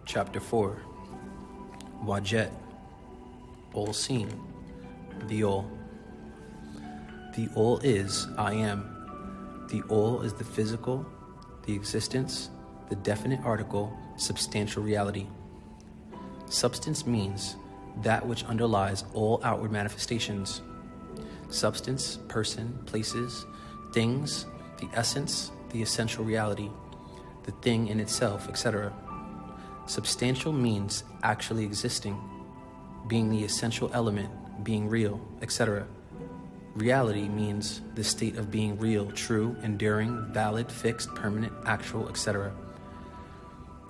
Chapter 4. Wajet, all seen, the all. The all is I am. The all is the physical, the existence, the definite article, substantial reality. Substance means that which underlies all outward manifestations. Substance, person, places, things, the essence, the essential reality, the thing in itself, etc. Substantial means actually existing, being the essential element, being real, etc. Reality means the state of being real, true, enduring, valid, fixed, permanent, actual, etc.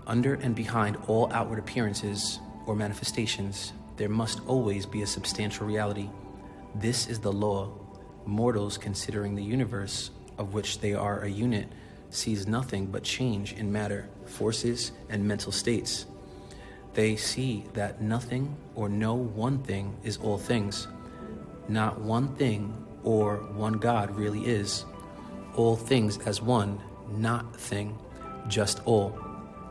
Under and behind all outward appearances or manifestations, there must always be a substantial reality. This is the law. Mortals, considering the universe, of which they are a unit, sees nothing but change in matter, forces, and mental states. They see that nothing or no one thing is all things. Not one thing or one God really is. All things as one, not thing, just all.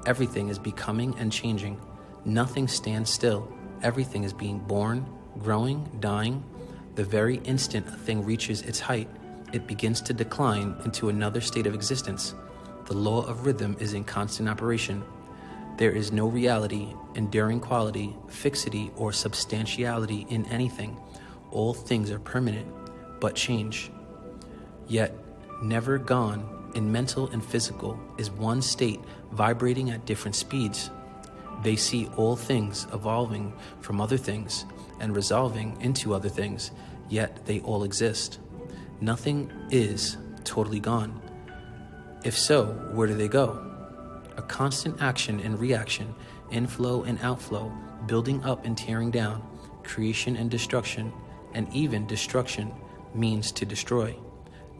Everything is becoming and changing. Nothing stands still. Everything is being born, growing, dying. The very instant a thing reaches its height, it begins to decline into another state of existence. The law of rhythm is in constant operation. There is no reality, enduring quality, fixity, or substantiality in anything. All things are permanent, but change. Yet, never gone in mental and physical is one state vibrating at different speeds. They see all things evolving from other things and resolving into other things, yet they all exist. Nothing is totally gone. If so, where do they go? A constant action and reaction, inflow and outflow, building up and tearing down, creation and destruction, and even destruction means to destroy,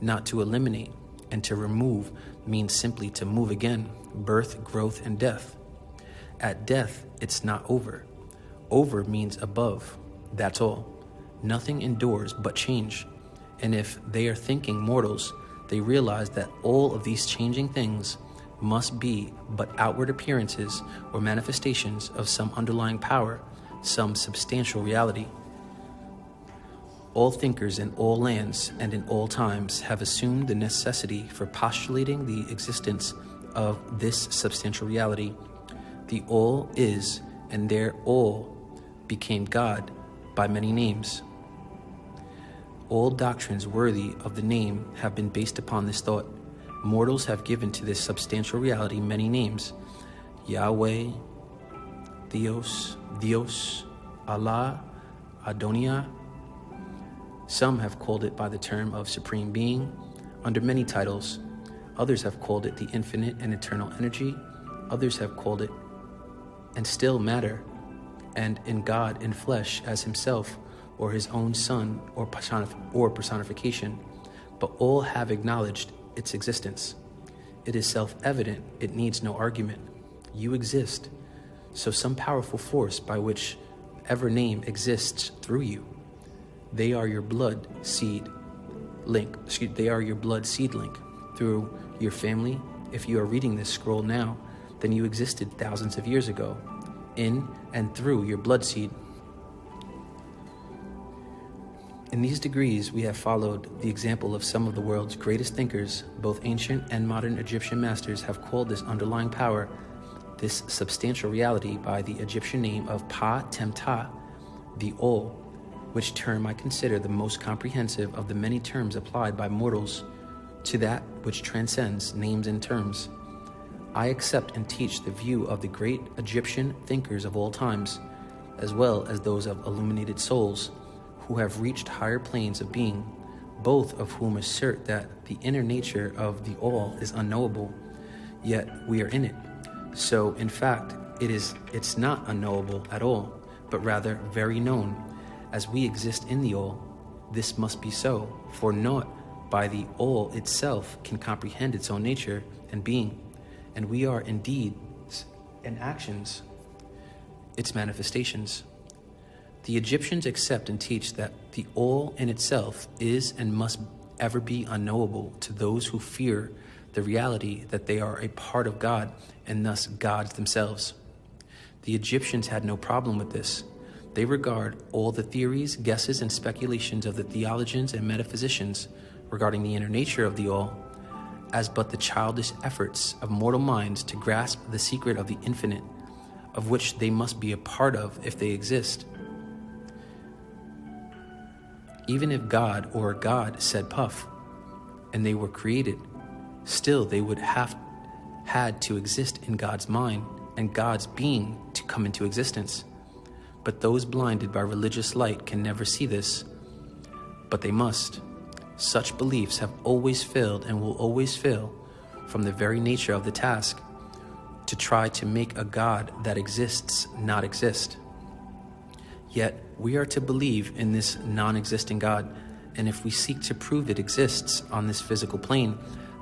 not to eliminate, and to remove means simply to move again, birth, growth, and death. At death, it's not over. Over means above, that's all. Nothing endures but change. And if they are thinking mortals, they realize that all of these changing things must be but outward appearances or manifestations of some underlying power, some substantial reality. All thinkers in all lands and in all times have assumed the necessity for postulating the existence of this substantial reality. The all is, and their all became God by many names. All doctrines worthy of the name have been based upon this thought. Mortals have given to this substantial reality many names: Yahweh, Theos, Dios, Allah, Adonia. Some have called it by the term of Supreme Being, under many titles. Others have called it the infinite and eternal energy. Others have called it and still matter, and in God in flesh as himself, or his own son, or personification, but all have acknowledged its existence. It is self-evident, it needs no argument. You exist, so some powerful force by which ever name exists through you. They are your blood seed link. They are your blood seed link through your family. If you are reading this scroll now, then you existed thousands of years ago, in and through your blood seed. In these degrees, we have followed the example of some of the world's greatest thinkers. Both ancient and modern Egyptian masters have called this underlying power, this substantial reality, by the Egyptian name of Pa-Tem-Ta, the all, which term I consider the most comprehensive of the many terms applied by mortals to that which transcends names and terms. I accept and teach the view of the great Egyptian thinkers of all times, as well as those of illuminated souls who have reached higher planes of being, both of whom assert that the inner nature of the all is unknowable, yet we are in it. So, in fact, it's not unknowable at all, but rather very known. As we exist in the all, this must be so, for naught by the all itself can comprehend its own nature and being, and we are indeed in actions, its manifestations. The Egyptians accept and teach that the all in itself is and must ever be unknowable to those who fear the reality that they are a part of God and thus gods themselves. The Egyptians had no problem with this. They regard all the theories, guesses, and speculations of the theologians and metaphysicians regarding the inner nature of the all as but the childish efforts of mortal minds to grasp the secret of the infinite, of which they must be a part of if they exist. Even if God or God said puff, and they were created, still they would have had to exist in God's mind and God's being to come into existence. But those blinded by religious light can never see this, but they must. Such beliefs have always failed and will always fail from the very nature of the task, to try to make a God that exists not exist. Yet we are to believe in this non-existing God, and if we seek to prove it exists on this physical plane,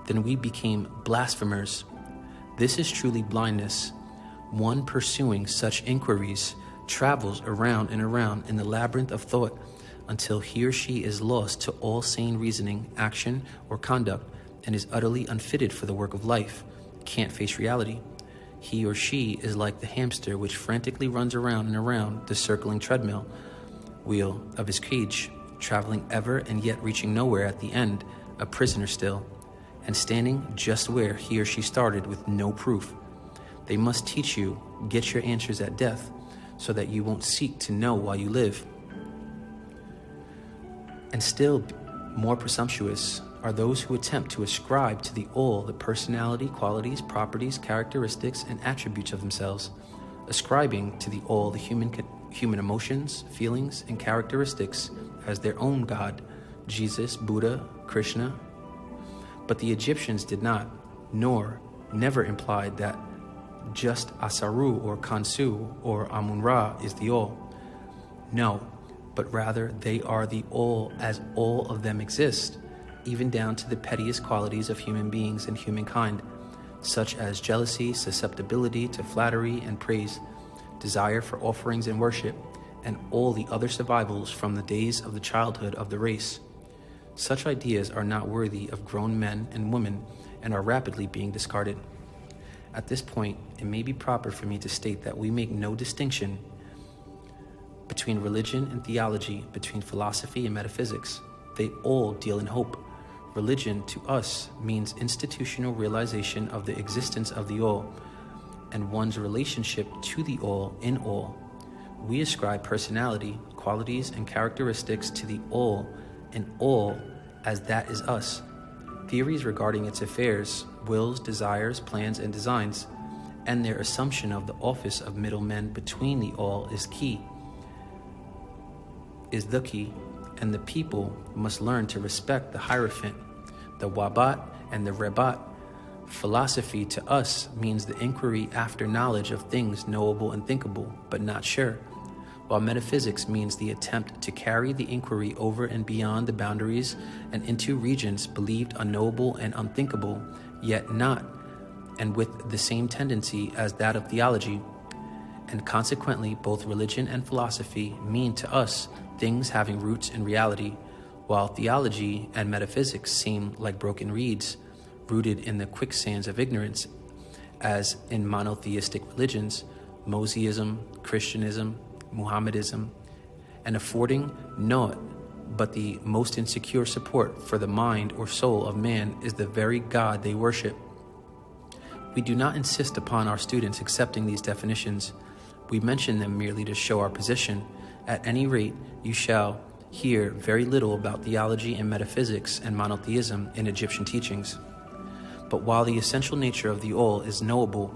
then we became blasphemers. This is truly blindness. One pursuing such inquiries travels around and around in the labyrinth of thought until he or she is lost to all sane reasoning, action, or conduct, and is utterly unfitted for the work of life, can't face reality. He or she is like the hamster which frantically runs around and around the circling treadmill wheel of his cage, traveling ever and yet reaching nowhere at the end, a prisoner still, and standing just where he or she started with no proof. They must teach you, get your answers at death, so that you won't seek to know while you live. And still more presumptuous are those who attempt to ascribe to the all the personality, qualities, properties, characteristics, and attributes of themselves, ascribing to the all the human emotions, feelings, and characteristics as their own God, Jesus, Buddha, Krishna. But the Egyptians did not, nor never implied that just Asaru or Kansu or Amun-Ra is the all. No, but rather they are the all as all of them exist, even down to the pettiest qualities of human beings and humankind, such as jealousy, susceptibility to flattery and praise, desire for offerings and worship, and all the other survivals from the days of the childhood of the race. Such ideas are not worthy of grown men and women and are rapidly being discarded. At this point, it may be proper for me to state that we make no distinction between religion and theology, between philosophy and metaphysics. They all deal in hope. Religion to us means institutional realization of the existence of the all and one's relationship to the all in all. We ascribe personality, qualities, and characteristics to the all in all as that is us. Theories regarding its affairs, wills, desires, plans, and designs, and their assumption of the office of middlemen between the all is the key, and the people must learn to respect the Hierophant, the Wabat, and the Rebat. Philosophy to us means the inquiry after knowledge of things knowable and thinkable, but not sure, while metaphysics means the attempt to carry the inquiry over and beyond the boundaries and into regions believed unknowable and unthinkable, yet not, and with the same tendency as that of theology. And consequently, both religion and philosophy mean to us things having roots in reality, while theology and metaphysics seem like broken reeds, rooted in the quicksands of ignorance, as in monotheistic religions, Mosaicism, Christianism, Muhammadism, and affording naught but the most insecure support for the mind or soul of man is the very God they worship. We do not insist upon our students accepting these definitions. We mention them merely to show our position. At any rate, you shall hear very little about theology and metaphysics and monotheism in Egyptian teachings. But while the essential nature of the all is knowable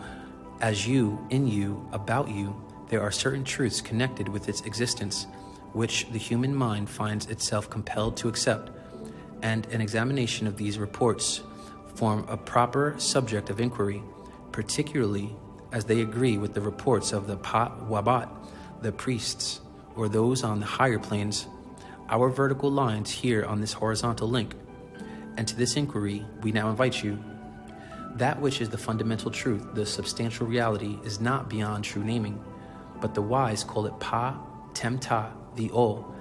as you, in you, about you, there are certain truths connected with its existence, which the human mind finds itself compelled to accept, and an examination of these reports form a proper subject of inquiry, particularly as they agree with the reports of the Wabat, the priests, or those on the higher planes, our vertical lines here on this horizontal link. And to this inquiry, we now invite you. That which is the fundamental truth, the substantial reality, is not beyond true naming, but the wise call it Temta, the all.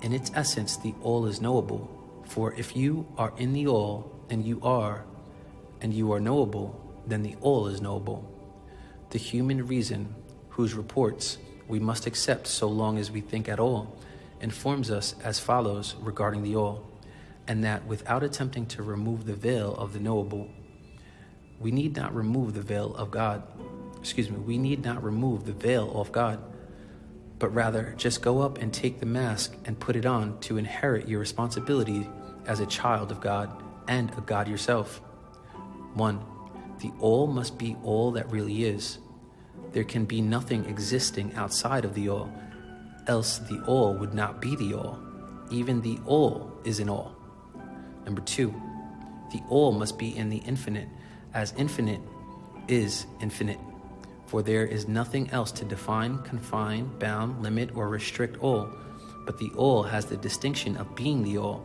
In its essence, the all is knowable. For if you are in the all, and you are knowable, then the all is knowable. The human reason, whose reports we must accept so long as we think at all, informs us as follows regarding the all, and that without attempting to remove the veil of the knowable, we need not remove the veil of God. We need not remove the veil of God, but rather just go up and take the mask and put it on to inherit your responsibility as a child of God and a God yourself. 1. The all must be all that really is. There can be nothing existing outside of the all, else the all would not be the all. Even the all is in all. Number 2, the all must be in the infinite, as infinite is infinite. For there is nothing else to define, confine, bound, limit, or restrict all, but the all has the distinction of being the all,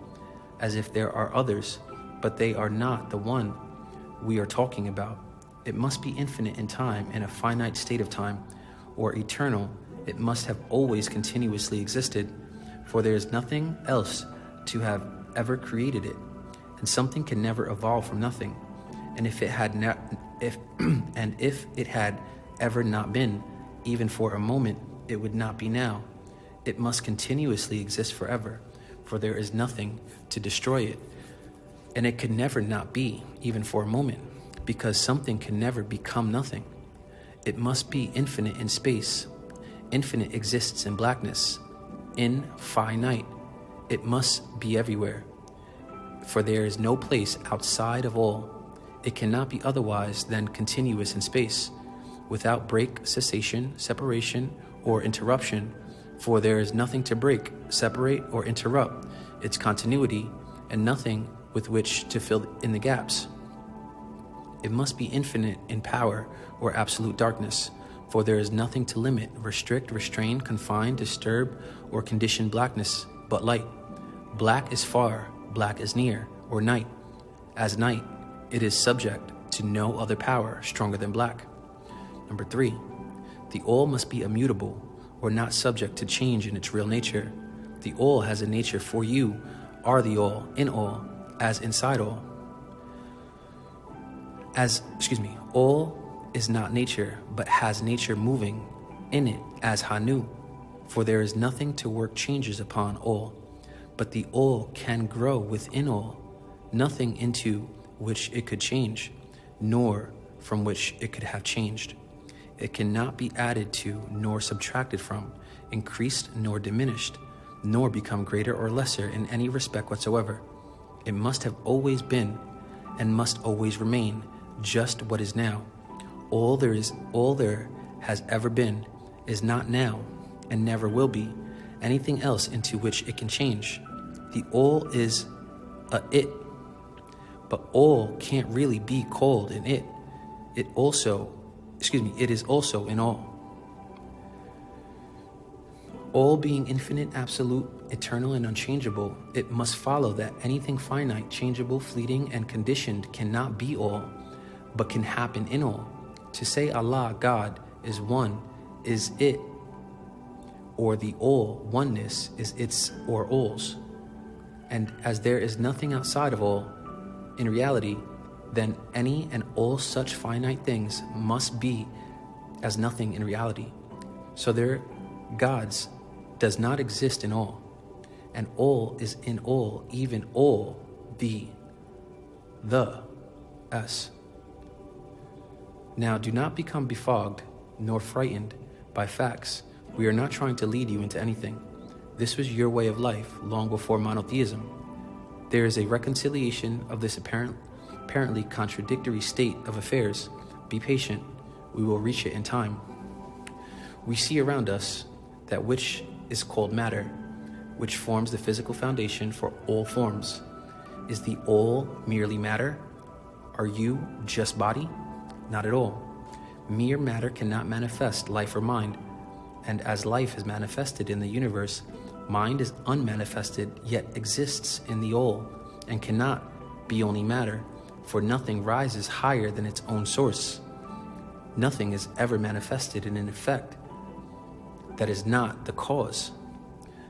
as if there are others, but they are not the one we are talking about. It must be infinite in time in a finite state of time, or eternal. It must have always continuously existed, for there is nothing else to have ever created it, and something can never evolve from nothing. And if it had if it had ever not been, even for a moment, it would not be now. It must continuously exist forever, for there is nothing to destroy it. And it could never not be, even for a moment, because something can never become nothing. It must be infinite in space. Infinite exists in blackness. Infinite. It must be everywhere, for there is no place outside of all. It cannot be otherwise than continuous in space, without break, cessation, separation, or interruption, for there is nothing to break, separate, or interrupt its continuity, and nothing with which to fill in the gaps. It must be infinite in power or absolute darkness, for there is nothing to limit, restrict, restrain, confine, disturb, or condition blackness but light. Black is far, black is near, or night. As night, it is subject to no other power stronger than black. Number 3, the all must be immutable, or not subject to change in its real nature. The all has a nature, for you are the all, in all, as inside all. All is not nature, but has nature moving in it as Hanu, for there is nothing to work changes upon all, but the all can grow within all, nothing into which it could change, nor from which it could have changed. It cannot be added to nor subtracted from, increased nor diminished, nor become greater or lesser in any respect whatsoever. It must have always been and must always remain just what is now. All there has ever been is not now and never will be anything else into which it can change. The all is a it, but all can't really be called an it. It is also in all. All being infinite, absolute, eternal, and unchangeable, it must follow that anything finite, changeable, fleeting, and conditioned cannot be all, but can happen in all. To say Allah, God, is one, is it, or the all, oneness, is its or all's. And as there is nothing outside of all, in reality, then any and all such finite things must be as nothing in reality. So their gods does not exist in all, and all is in all, even all, the S. Now do not become befogged nor frightened by facts. We are not trying to lead you into anything. This was your way of life long before monotheism. There is a reconciliation of this apparently contradictory state of affairs. Be patient. We will reach it in time. We see around us that which is called matter, which forms the physical foundation for all forms. Is the all merely matter? Are you just body? Not at all. Mere matter cannot manifest life or mind, and as life is manifested in the universe, mind is unmanifested yet exists in the all, and cannot be only matter, for nothing rises higher than its own source. Nothing is ever manifested in an effect that is not the cause.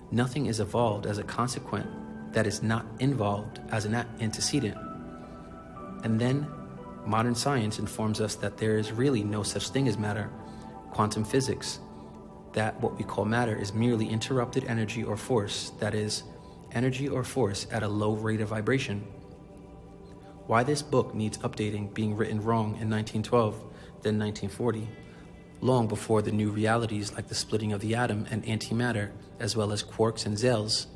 Nothing is evolved as a consequent that is not involved as an antecedent. And then modern science informs us that there is really no such thing as matter, quantum physics, that what we call matter is merely interrupted energy or force, that is, energy or force at a low rate of vibration. Why this book needs updating, being written wrong in 1912, then 1940, long before the new realities like the splitting of the atom and antimatter, as well as quarks and zeals.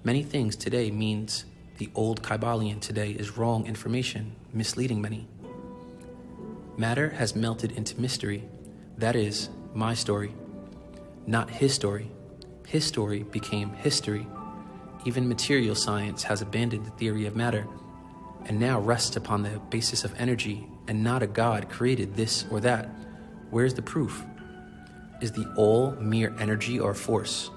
Many things today means the old Kybalion today is wrong information, misleading many. Matter has melted into mystery, that is, my story, not his story. His story became history. Even material science has abandoned the theory of matter and now rests upon the basis of energy and not a God created this or that. Where's the proof? Is the all mere energy or force?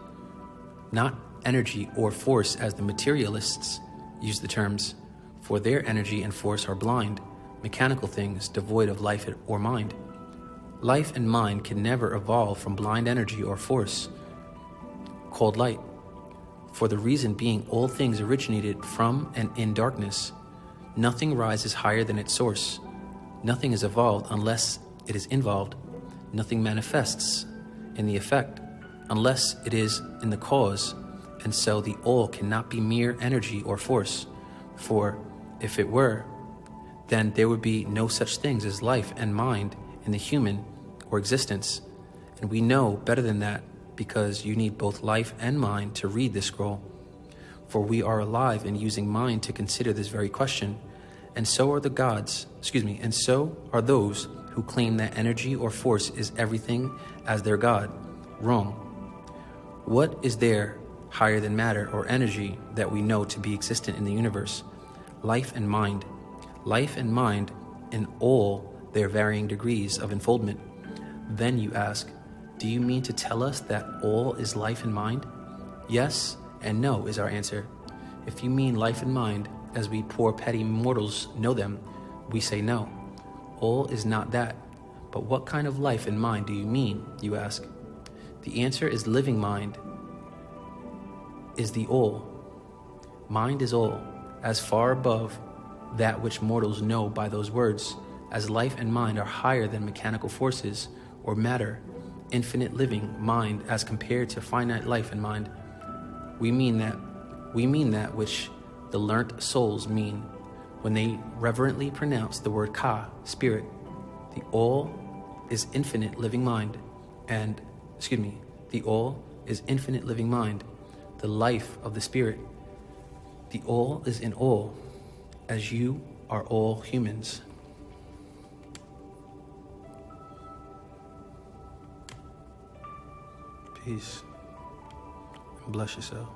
Not energy or force as the materialists use the terms, for their energy and force are blind, mechanical things devoid of life or mind. Life and mind can never evolve from blind energy or force, called light, for the reason being all things originated from and in darkness. Nothing rises higher than its source. Nothing is evolved unless it is involved. Nothing manifests in the effect unless it is in the cause, and so the all cannot be mere energy or force, for if it were, then there would be no such things as life and mind in the human or existence, and we know better than that because you need both life and mind to read this scroll, for we are alive and using mind to consider this very question, and so are the gods, and so are those who claim that energy or force is everything as their God. Wrong. What is there higher than matter or energy that we know to be existent in the universe? Life and mind. Life and mind in all their varying degrees of unfoldment. Then you ask, do you mean to tell us that all is life and mind? Yes and no is our answer. If you mean life and mind as we poor petty mortals know them, we say no. All is not that. But what kind of life and mind do you mean, you ask? The answer is living mind is the all. Mind is all, as far above that which mortals know by those words, as life and mind are higher than mechanical forces or matter, infinite living mind as compared to finite life and mind. We mean that which the learnt souls mean when they reverently pronounce the word Ka, spirit. The all is infinite living mind, the all is infinite living mind, the life of the spirit. The all is in all, as you are all humans. Peace. And bless yourself.